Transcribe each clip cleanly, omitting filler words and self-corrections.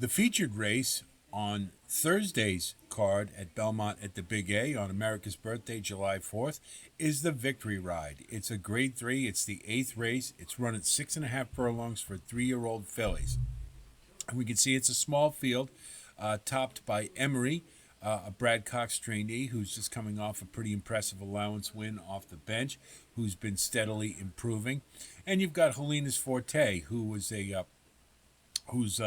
The featured race on Thursday's card at Belmont at the Big A on America's birthday, July 4th, is the Victory Ride. It's a grade 3, it's the 8th race. It's run at 6.5 furlongs for 3-year-old fillies. And we can see it's a small field, topped by Emery, a Brad Cox trainee who's just coming off a pretty impressive allowance win off the bench, who's been steadily improving. And you've got Helena's Forte, who was who's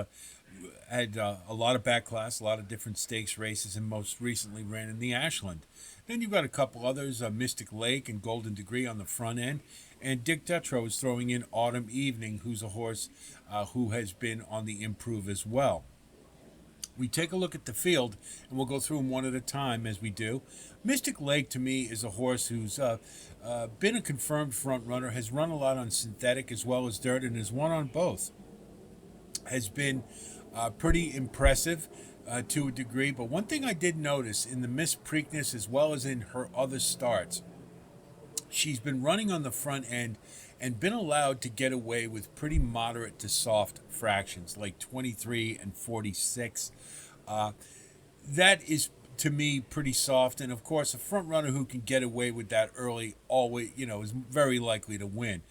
had a lot of back class, a lot of different stakes races, and most recently ran in the Ashland. Then you've got a couple others, Mystic Lake and Golden Degree on the front end. And Dick Dutro is throwing in Autumn Evening, who's a horse who has been on the improve as well. We take a look at the field, and we'll go through them one at a time as we do. Mystic Lake, to me, is a horse who's been a confirmed front runner, has run a lot on synthetic as well as dirt, and has won on both. Has been pretty impressive to a degree. But one thing I did notice in the Miss Preakness as well as in her other starts, she's been running on the front end and been allowed to get away with pretty moderate to soft fractions like 23 and 46. That is, to me, pretty soft. And of course, a front runner who can get away with that early always, is very likely to win.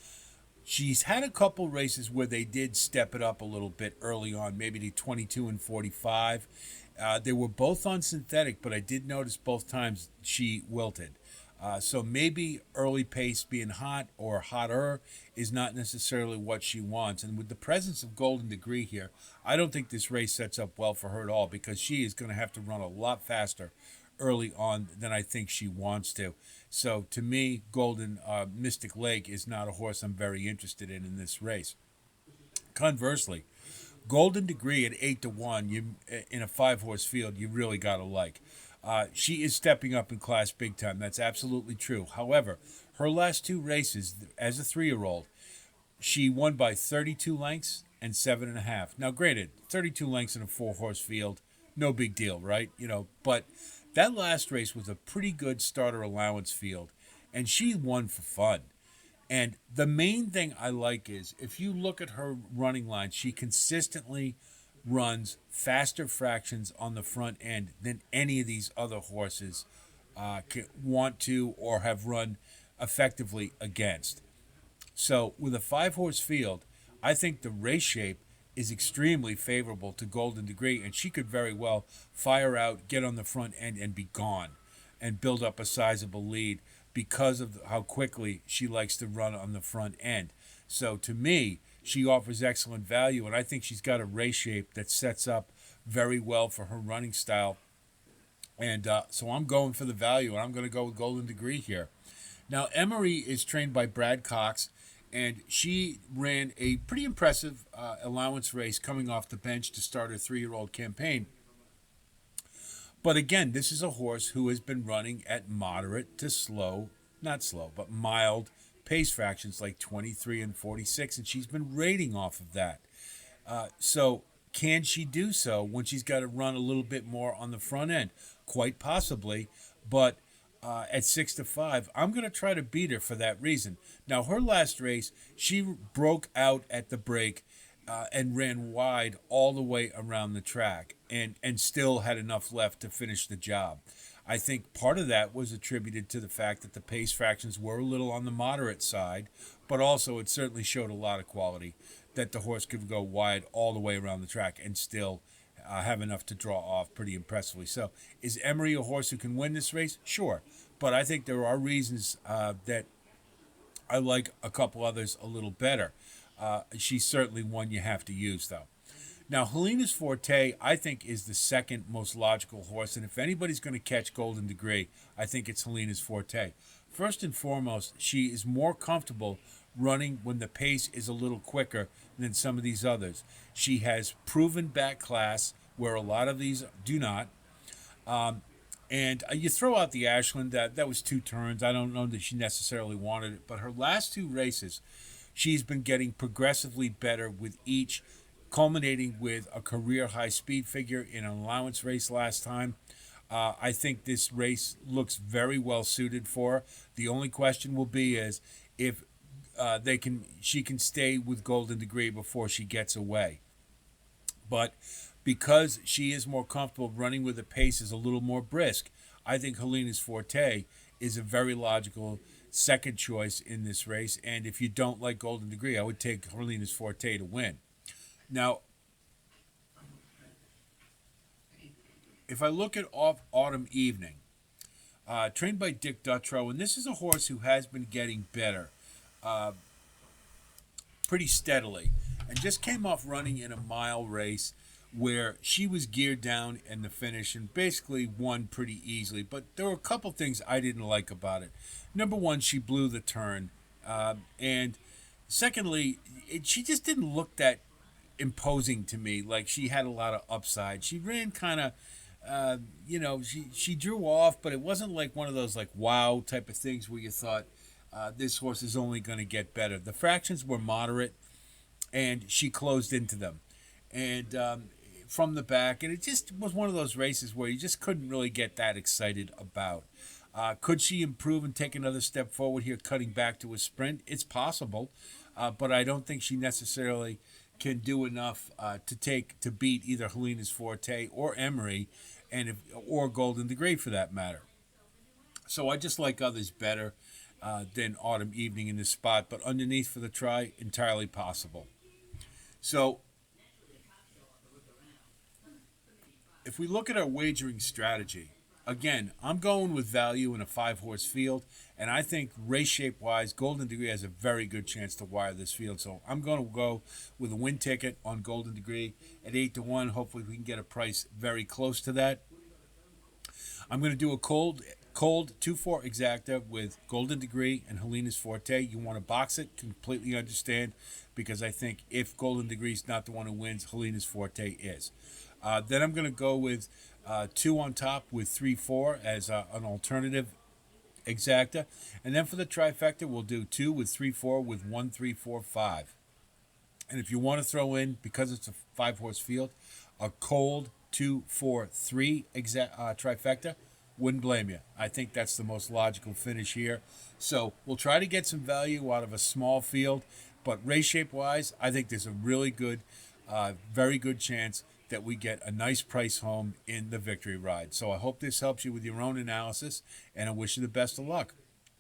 She's had a couple races where they did step it up a little bit early on, maybe to 22 and 45. They were both on synthetic, but I did notice both times she wilted. So maybe early pace being hot or hotter is not necessarily what she wants. And with the presence of Golden Degree here, I don't think this race sets up well for her at all, because she is going to have to run a lot faster early on than I think she wants to. So to me, Golden Mystic Lake is not a horse I'm very interested in this race. Conversely, Golden Degree at 8-1, in a 5-horse field, you really got to like. She is stepping up in class big time. That's absolutely true. However, her last 2 races as a 3-year-old, she won by 32 lengths and 7.5. Now, granted, 32 lengths in a 4-horse field, no big deal, right? But that last race was a pretty good starter allowance field, and she won for fun. And the main thing I like is, if you look at her running line, she consistently runs faster fractions on the front end than any of these other horses want to or have run effectively against. So with a 5-horse field, I think the race shape is extremely favorable to Golden Degree, and she could very well fire out, get on the front end, and be gone, and build up a sizable lead because of how quickly she likes to run on the front end. So to me, she offers excellent value, and I think she's got a race shape that sets up very well for her running style. And so I'm going for the value, and I'm going to go with Golden Degree here. Now, Emery is trained by Brad Cox, and she ran a pretty impressive allowance race coming off the bench to start her 3-year-old campaign. But again, this is a horse who has been running at moderate to slow, not slow, but mild pace fractions like 23 and 46, and she's been rating off of that. So can she do so when she's got to run a little bit more on the front end? Quite possibly, but at 6-5, I'm going to try to beat her for that reason. Now, her last race, she broke out at the break and ran wide all the way around the track, and still had enough left to finish the job. I think part of that was attributed to the fact that the pace fractions were a little on the moderate side, but also it certainly showed a lot of quality that the horse could go wide all the way around the track and still have enough to draw off pretty impressively. So is Emery a horse who can win this race? Sure. But I think there are reasons that I like a couple others a little better. She's certainly one you have to use, though. Now, Helena's Forte, I think, is the second most logical horse, and if anybody's going to catch Golden Degree, I think it's Helena's Forte. First and foremost, she is more comfortable running when the pace is a little quicker than some of these others. She has proven back class where a lot of these do not. And you throw out the Ashland, that was 2 turns. I don't know that she necessarily wanted it, but her last 2 races, she's been getting progressively better with each, culminating with a career high speed figure in an allowance race last time. I think this race looks very well suited for her. The only question will be is if she can stay with Golden Degree before she gets away. But because she is more comfortable running with the pace is a little more brisk. I think Helena's Forte is a very logical second choice in this race. And if you don't like Golden Degree, I would take Helena's Forte to win. Now, if I look at Autumn Evening, trained by Dick Dutrow, and this is a horse who has been getting better pretty steadily, and just came off running in a mile race where she was geared down in the finish and basically won pretty easily. But there were a couple things I didn't like about it. Number one, she blew the turn, and secondly, she just didn't look that imposing to me. Like she had a lot of upside. She ran kind of, she drew off, but it wasn't like one of those like wow type of things where you thought this horse is only going to get better. The fractions were moderate, and she closed into them, and from the back, and it just was one of those races where you just couldn't really get that excited about. Could she improve and take another step forward here, cutting back to a sprint? It's possible, but I don't think she necessarily can do enough to beat either Helena's Forte or Emery, or Golden Degree for that matter. So I just like others better than Autumn Evening in this spot, but underneath for the try, entirely possible. So if we look at our wagering strategy, again, I'm going with value in a 5-horse field, and I think race shape wise, Golden Degree has a very good chance to wire this field. So I'm going to go with a win ticket on Golden Degree at 8-1. Hopefully, we can get a price very close to that. I'm going to do a cold 2-4 exacta with Golden Degree and Helena's Forte. You want to box it, completely understand, because I think if Golden Degree is not the one who wins, Helena's Forte is. Then I'm going to go with 2 on top with 3-4 as an alternative exacta. And then for the trifecta, we'll do 2 with 3-4 with 1-3-4-5. And if you want to throw in, because it's a 5-horse field, a cold 2-4-3 trifecta, wouldn't blame you. I think that's the most logical finish here. So we'll try to get some value out of a small field, but race shape wise, I think there's a really good, very good chance that we get a nice price home in the Victory Ride. So I hope this helps you with your own analysis, and I wish you the best of luck.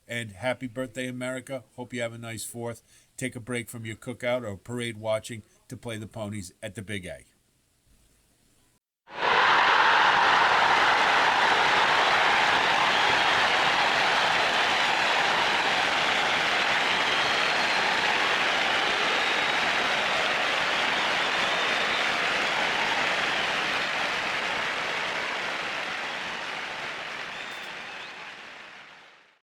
And happy birthday, America. Hope you have a nice 4th. Take a break from your cookout or parade watching to play the ponies at the Big A.